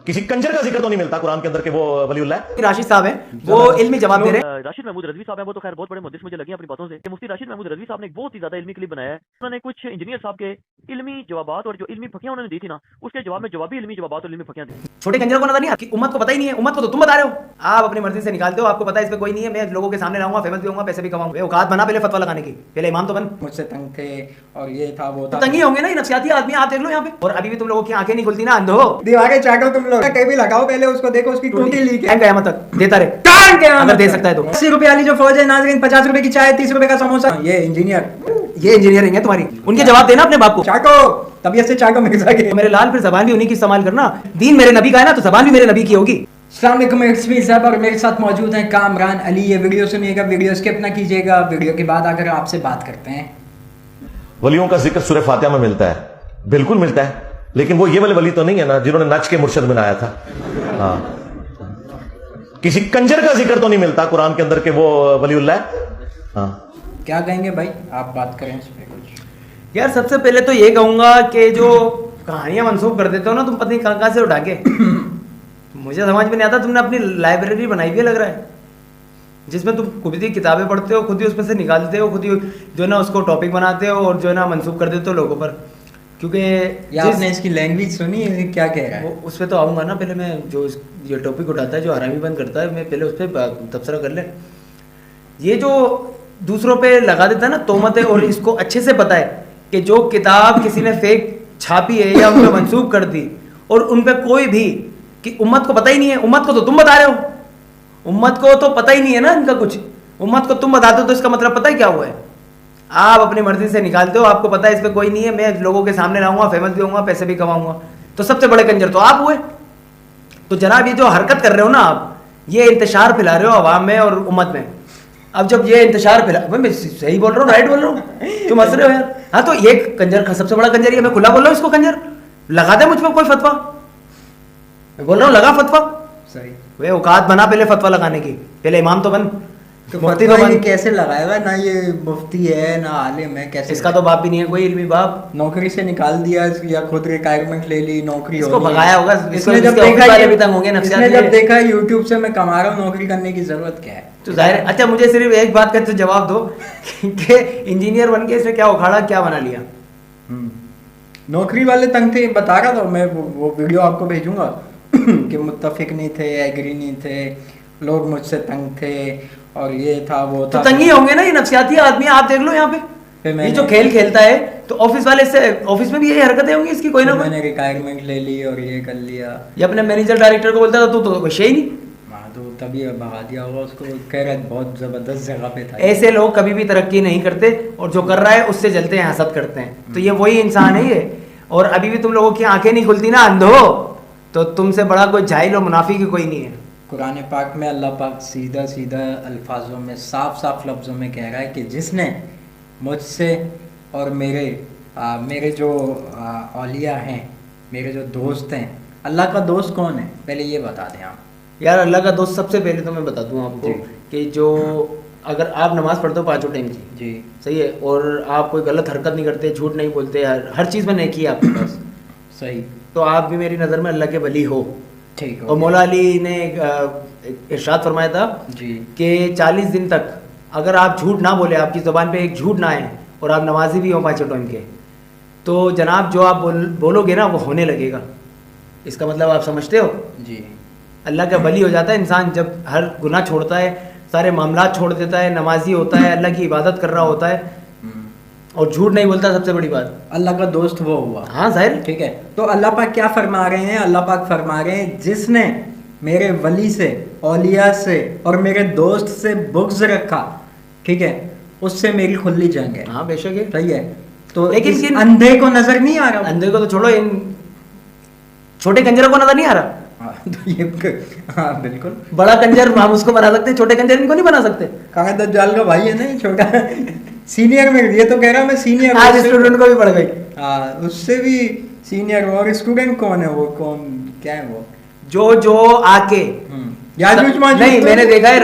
किसी कंजर का जिक्र तो नहीं मिलता कुरान के अंदर के वो वलीउल्लाह है। राशिद साहब हैं, वो इल्मी जवाब दे रहे हैं। राशिद महमूद रजवी साहब हैं, वो तो खैर बहुत बड़े मुहद्दिस मुझे लगे अपनी बातों से। मुफ्ती राशिद महमूद रजवी साहब ने एक बहुत ही ज्यादा इल्मी क्लिप बनाया है। उन्होंने कुछ इंजीनियर साहब के इल्मी जवाबात और जो इल्मी फकियां उन्होंने दी थी ना, उसके जवाब में जवाबी इल्मी जवाबात और इल्मी फकियां दी। छोटे कंजर को नजर नहीं आता, उम्मत को पता ही नहीं है। उम्मत को तो तुम बता रहे हो, आप अपनी मर्जी से निकालते हो, आपको पता है इस पे कोई नहीं है। मैं लोगों के सामने रहूंगा, फेमस भी होऊंगा, पैसे भी कमाऊंगा। औकात बना पहले फतवा लगाने की, पहले इमाम तो बन। मुझसे तंग थे और ये था वो था। तंगी होंगे ना, ये नफसियाती आदमी। आप देख लो यहाँ पे, और अभी भी तुम लोगों की आंखें नहीं खुलती ना, अंधो। दीवारें चाटो तुम लोग, कहीं भी लगाओ पहले उसको देखो, उसकी टूटी लीक है। कयामत तक देता रहे, अगर दे सकता है तो। 80 रुपए वाली जो फौज है नाजरीन, 50 रुपए की चाय, 30 रुपए का समोसा। ये इंजीनियरिंग है तुम्हारी। उनके जवाब देना अपने बाप को। चाटो, तबीयत से चाटो मिल सके। मेरे लाल, फिर जबान भी उन्हीं की इस्तेमाल करना। दीन मेरे नबी का है ना, तो जबान भी मेरे नबी की होगी। अस्सलाम वालेकुम, इट्स साहब और मेरे साथ मौजूद हैं कामरान अली। ये वीडियो सुनिएगा, वीडियो स्किप ना कीजिएगा। वीडियो के बाद आकर आपसे बात करते हैं। वलियों का जिक्र सूरह फातिहा में मिलता है, बिल्कुल मिलता है, लेकिन वो ये वाले वली तो नहीं है ना जिन्होंने नच के मुर्शद बनाया था। हाँ, किसी कंजर का जिक्र तो नहीं मिलता कुरान के अंदर के वो वलीउल्लाह है। हाँ, क्या कहेंगे भाई, आप बात करें इस पे कुछ। यार सबसे पहले तो ये कहूंगा कि जो कहानियां मंसूब कर देते हो ना तुम, पता नहीं कहां से उठा के मुझे समझ में नहीं आता। तुमने अपनी लाइब्रेरी बनाई हुई लग रहा है, जिसमें तुम खुद ही किताबें पढ़ते हो, खुद ही उसमें से निकालते हो, खुद ही जो है ना उसको टॉपिक बनाते हो और जो है ना मंसूब कर देते हो लोगों पर। क्योंकि आपने इसकी लैंग्वेज सुनी है, क्या कह रहा है? उस पर तो आऊँगा ना। पहले मैं जो ये टॉपिक उठाता है, जो हरामी बंद करता है, मैं पहले उस पर तबसरा कर ले। ये जो दूसरों पे लगा देता है ना तोहमतें, और इसको अच्छे से पता है कि जो किताब किसी ने फेक छापी है या उन पर मंसूब कर दी, और उन पर कोई भी कि उम्मत को पता ही नहीं है। उम्मत को तो तुम बता रहे हो, उम्मत को तो पता ही नहीं है ना इनका कुछ। उम्मत को तुम बताते हो तो इसका मतलब पता है क्या हुआ है। आप अपनी मर्जी से निकालते हो, आपको पता है इस पर कोई नहीं है। मैं लोगों के सामने रहूंगा, फेमस भी होऊंगा, पैसे भी कमाऊंगा। तो सबसे बड़े कंजर तो आप हुए। तो जनाब ये जो हरकत कर रहे हो ना आप, ये इंतशार फैला रहे हो अवाम में और उम्मत में। अब जब ये इंतशार फैला, मैं सही बोल रहा हूँ, राइट बोल रहा हूँ, तुम हंस रहे हो यार। हाँ, तो ये कंजर का सबसे बड़ा कंजर, ये मैं खुला बोल रहा हूँ, इसको कंजर लगा दे मुझ पर कोई फतवा। मैं बोल रहा हूँ लगा फतवा। सही, वे औकात बना पहले फतवा लगाने की, पहले इमाम तो बन। तो मुफ्ती फतवा तो ये बन। कैसे लगाएगा? ना ये मुफ्ती है ना आलिम है, कैसे? इसका तो बाप भी नहीं है कोई इल्मी बाप। नौकरी से निकाल दिया या खुद रिटायरमेंट ले ली, नौकरी इसको होगी। भगाया होगा। इसने जब देखा यूट्यूब से मैं कमा रहा हूँ, नौकरी करने की जरूरत क्या है? तो जाहिर है। अच्छा, मुझे सिर्फ एक बात का तो जवाब दो कि इंजीनियर बन के इसने क्या उखाड़ा, क्या बना लिया? नौकरी वाले तंग थे, बता रहा था मैं। वो वीडियो आपको भेजूंगा कि मुत्तफिक नहीं थे, एग्री नहीं थे, लोग मुझसे तंग थे और ये था वो था। तो तंगी होंगे ना, ये नफसियाती आदमी। आप देख लो यहाँ पे, ये जो खेल खेलता है, तो ऑफिस वाले से ऑफिस में भी यही हरकतें होंगी इसकी कोई ना कोई। मैंने रिटायरमेंट ले ली और ये कर लिया। ये अपने मैनेजर डायरेक्टर को बोलता था तू तो कुछ ही नहीं। तो तभी भगा दिया होगा उसको, कह रहा बहुत जबरदस्त जगह पे था। ऐसे लोग कभी भी तरक्की नहीं करते, और जो कर रहा है उससे जलते हैं, हसद करते हैं। तो ये वही इंसान है ये। और अभी भी तुम लोगों की आंखें नहीं खुलती ना, अंधो। तो तुमसे बड़ा कोई जाहिल और मुनाफिक ही कोई नहीं है। कुरान पाक में अल्लाह पाक सीधा सीधा अल्फाजों में, साफ साफ लफ्ज़ों में कह रहा है कि जिसने मुझसे और मेरे जो औलिया हैं, मेरे जो दोस्त हैं। अल्लाह का दोस्त कौन है, पहले ये बता दें आप। यार अल्लाह का दोस्त सबसे पहले तो मैं बता दूं आपको कि जो अगर आप नमाज पढ़ते हो 5 टाइम की, जी सही है, और आप कोई गलत हरकत नहीं करते, झूठ नहीं बोलते, हर चीज़ में नेकी है आपके पास, सही, तो आप भी मेरी नज़र में अल्लाह के वली हो। ठीक है। और मौला अली ने इरशाद फरमाया था जी कि 40 दिन तक अगर आप झूठ ना बोले, आपकी ज़ुबान पे एक झूठ ना आए, और आप नमाजी भी हो 5 टाइम के, तो जनाब जो आप बोलोगे ना वो होने लगेगा। इसका मतलब आप समझते हो? जी। अल्लाह का वली हो जाता है इंसान जब हर गुनाह छोड़ता है, सारे मामलात छोड़ देता है, नमाजी होता है, अल्लाह की इबादत कर रहा होता है और झूठ नहीं बोलता। सबसे बड़ी बात, अल्लाह का दोस्त वो हुआ। हाँ जाहिर, ठीक है। तो अल्लाह पाक क्या फरमा रहे हैं? अल्लाह पाक फरमा रहे हैं जिसने मेरे वली से, औलिया से और मेरे दोस्त से बुग़्ज़ रखा, ठीक है, उससे मेरी खुली जंग है। हाँ बेशक है, सही है। तो लेकिन अंधे को नजर नहीं आ रहा, अंधे को तो छोड़ो, इन छोटे कंजरों को नजर नहीं आ रहा। तो ये हाँ बिल्कुल, बड़ा कंजर हम उसको बना सकते हैं, छोटे कंजर इनको नहीं बना सकते। कहाँ दज्जाल का भाई है ना ये छोटा सीनियर में, ये तो कह रहा मैं सीनियर, आज स्टूडेंट को भी पड़ गई। हाँ, उससे भी सीनियर। और स्टूडेंट कौन है? वो कौन, क्या है वो? जो आके याजूज माजूज नहीं, तो- मैंने देखा है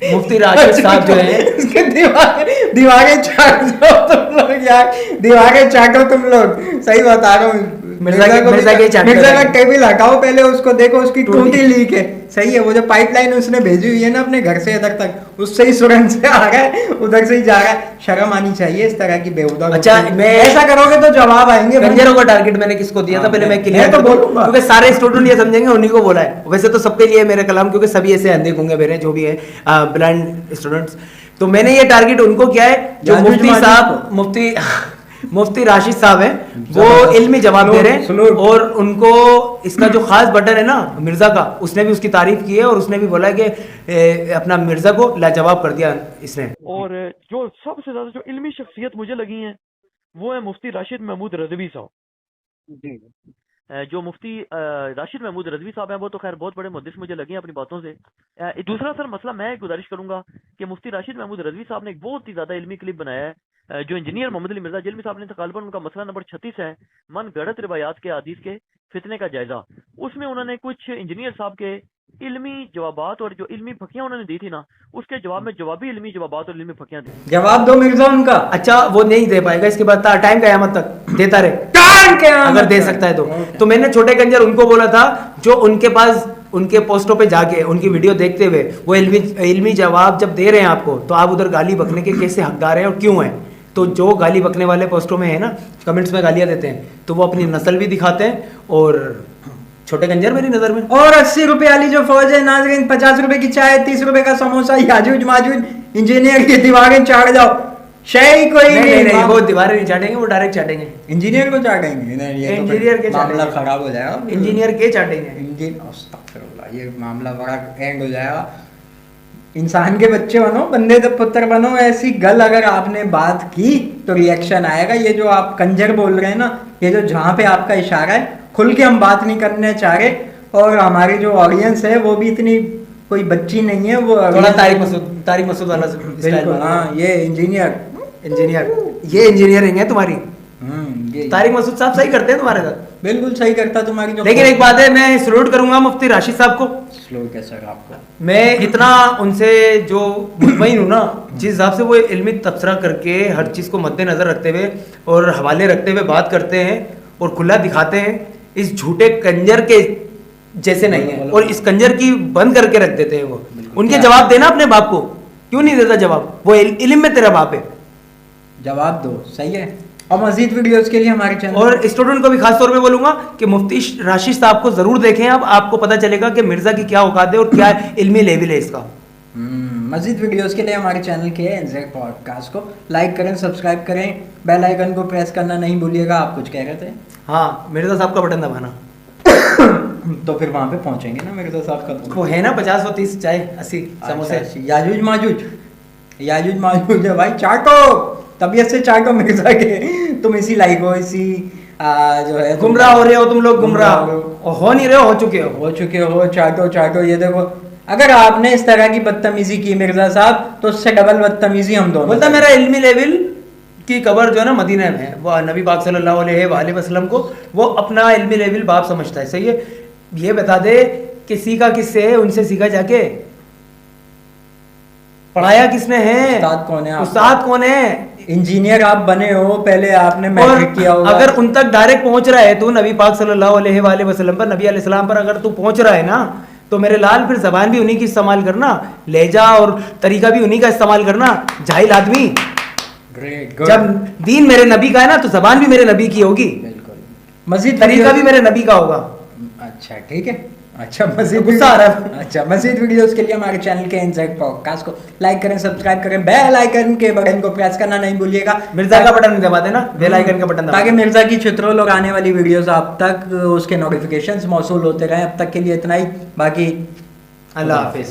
मुफ्ती राशिद साहब जो है, उसके दीवारें चाटो तुम लोग यार, दीवारें चाटो तुम लोग। सही बता रहा हूँ, मिर्जा के चाट मिर्जा का कर टेबल हटाओ, पहले उसको देखो उसकी टूटी लीक है। सही है, वो जो पाइपलाइन उसने भेजी हुई है ना अपने घर से इधर तक, उससे ही सुरंग से आ रहा है, उधर से ही जा रहा है। शर्म आनी चाहिए इस तरह की बेहुदा। अच्छा, मैं ऐसा करोगे तो जवाब आएंगे। कंजरों का टारगेट मैंने किसको दिया था, पहले मैं क्लियर तो बोलूंगा, क्योंकि सारे स्टूडेंट ये समझेंगे, उन्हीं को बोला है। वैसे तो सबके लिए मेरे कलाम, क्योंकि सभी ऐसे अंधे गूंगे मेरे जो भी है ब्लाइंड स्टूडेंट्स, तो मैंने ये टारगेट उनको किया है जो मुफ्ती साहब, मुफ्ती राशिद साहब हैं, वो इल्मी जवाब दे रहे हैं। और उनको इसका जो खास बटन है ना मिर्जा का, उसने भी उसकी तारीफ की है और उसने भी बोला कि अपना मिर्जा को लाजवाब कर दिया इसने। और जो सबसे ज्यादा जो इल्मी शख्सियत मुझे लगी है वो है मुफ्ती राशिद महमूद रजवी साहब। जो मुफ्ती राशिद महमूद रजवी साहब हैं वो तो खैर बहुत बड़े मुहद्दिस मुझे लगे हैं अपनी बातों से। दूसरा सर मसला मैं गुजारिश करूंगा कि मुफ्ती राशिद महमूद रजवी साहब ने एक बहुत ही ज्यादा इल्मी क्लिप बनाया है। जो इंजीनियर मोहम्मद अली मिर्जा जलमी साहब ने तकालबन उनका मसला नंबर 36 है, मन गढ़त रिवायात के हदीस के फितने का जायजा। उसमें उन्होंने कुछ इंजीनियर साहब के इल्मी जवाबात और जो इल्मी फकियां उन्होंने दी थी ना, उसके जवाब में जवाबी इल्मी जवाबात और इल्मी फकियां दी। जवाब दो मिर्जा उनका। अच्छा, वो नहीं दे पाएगा, इसके बाद टाइम कयामत तक देता रहे, अगर दे सकता है तो मैंने छोटे कंजर उनको बोला था जो उनके पास उनके पोस्टों पे जाके उनकी वीडियो देखते हुए वो इल्मी जवाब जब दे रहे हैं आपको, तो आप उधर गाली बकने के कैसे हकदार हैं और क्यों हैं। तो जो गाली बकने वाले पोस्टों में है ना, कमेंट्स में गालियां देते हैं, तो वो अपनी नस्ल भी दिखाते हैं और छोटे कंजर मेरी नजर में। और 80 रुपए वाली जो फौज है नाजरीन, 50 रुपए की चाय, 30 रुपए का समोसा, याजूज माजूज इंजीनियर की दीवारें चाट जाओ, शय कोई नहीं, वो दीवारें नहीं चाटेंगे, वो डायरेक्ट चाटेंगे। इंजीनियर को चाटेंगे, इंजीनियर के मामला खराब हो जाएगा। इंजीनियर के चाटेंगे, ये मामला बड़ा एंड हो जाएगा। इंसान के बच्चे बनो, बंदे तो पुत्र बनो। ऐसी गल अगर आपने बात की तो रिएक्शन आएगा। ये जो आप कंजर बोल रहे हैं ना, ये जो जहाँ पे आपका इशारा है, खुल के हम बात नहीं करने चाह रहे। और हमारी जो ऑडियंस है वो भी इतनी कोई बच्ची नहीं है, वो थोड़ा तारिक मसूद वाला स्टाइल। हाँ, ये इंजीनियर ये इंजीनियरिंग है तुम्हारी। तारिक मसूद साहब सही करते हैं तुम्हारे साथ, बिल्कुल सही करता तुम्हारी जो। लेकिन एक बात है, मैं सलूट करूंगा मुफ्ती राशिद साहब को। स्लो कैसा आपको, मैं इतना उनसे जो मुतमईन हूँ ना, जिस हिसाब से वो इल्मी तबसरा करके हर चीज़ को मद्देनजर रखते हुए और हवाले रखते हुए बात करते हैं और खुला दिखाते हैं, इस झूठे कंजर के जैसे नहीं है। और इस कंजर की बंद करके रख देते हैं वो। उनके जवाब देना अपने बाप को, क्यों नहीं देता जवाब? वो इल्म में तेरा बाप है, जवाब दो। सही है। और मजीद वीडियोस के लिए हमारे चैनल और स्टूडेंट को भी खास तौर पे बोलूंगा कि मुफ्ती राशिद साहब को जरूर देखें। अब आपको पता चलेगा कि मिर्जा की क्या औकात है और क्या इल्मी लेवल है इसका। मजीद वीडियोस के लिए हमारे चैनल के एनजेड पॉडकास्ट को लाइक करें, सब्सक्राइब करें, बेल आइकन को प्रेस करना नहीं भूलिएगा। आप कुछ कह रहे थे? हाँ, मिर्जा साहब का बटन दबाना। तो फिर वहां पे पहुंचेंगे ना मिर्जा साहब का। तो वो है ना 50 और 30 चाय 80 समोसे। याजूज माजूज है भाई, चाटो तबीयत से, चाटो मिर्जा के। तुम इसी लाइक हो, इसी जो है गुमराह हो रहे हो तुम लोग, गुमराह हो नहीं रहे हो चुके हो। चाटो। ये देखो, अगर आपने इस तरह की बदतमीजी की मिर्जा साहब, तो उससे डबल बदतमीजी हम दोनों। बोलता मेरा इल्मी लेवल की कबर जो है ना मदीना में है, वो नबी पाक सल्लल्लाहु अलैहि वसल्लम को वो अपना इल्मी लेवल बाप समझता है। सही है। ये बता दे कि सीखा किससे है, उनसे सीखा जाके। पढ़ाया किसने है? उस्ताद कौन है? इंजीनियर आप बने हो, पहले आपने मैट्रिक किया होगा। अगर उन तक डायरेक्ट पहुंच रहा है तू, नबी पाक सल्लल्लाहु अलैहि वसल्लम पर, नबी अलैहि सलाम पर अगर तू पहुंच रहा है ना, तो मेरे लाल फिर जबान भी उन्हीं की इस्तेमाल करना, लहजा और तरीका भी उन्हीं का इस्तेमाल करना। जाहिल आदमी, जब दीन मेरे नबी का है ना, तो जबान भी मेरे नबी की होगी, मजीद तरीका भी मेरे नबी का होगा। अच्छा ठीक है। अच्छा, मजीद गुस्सा आ रहा है। अच्छा, मजीद वीडियोस के लिए हमारे चैनल के इनसाइड पॉडकास्ट को लाइक करें, सब्सक्राइब करें, बेल आइकन के बटन को प्रेस करना नहीं भूलिएगा। मिर्जा का बटन दबा देना, बेल आइकन का बटन दबा, ताकि मिर्जा की चित्रोल और आने वाली वीडियोस आप तक उसके नोटिफिकेशंस मौसूल होते रहे। अब तक के लिए इतना ही, बाकी अल्लाह हाफिज।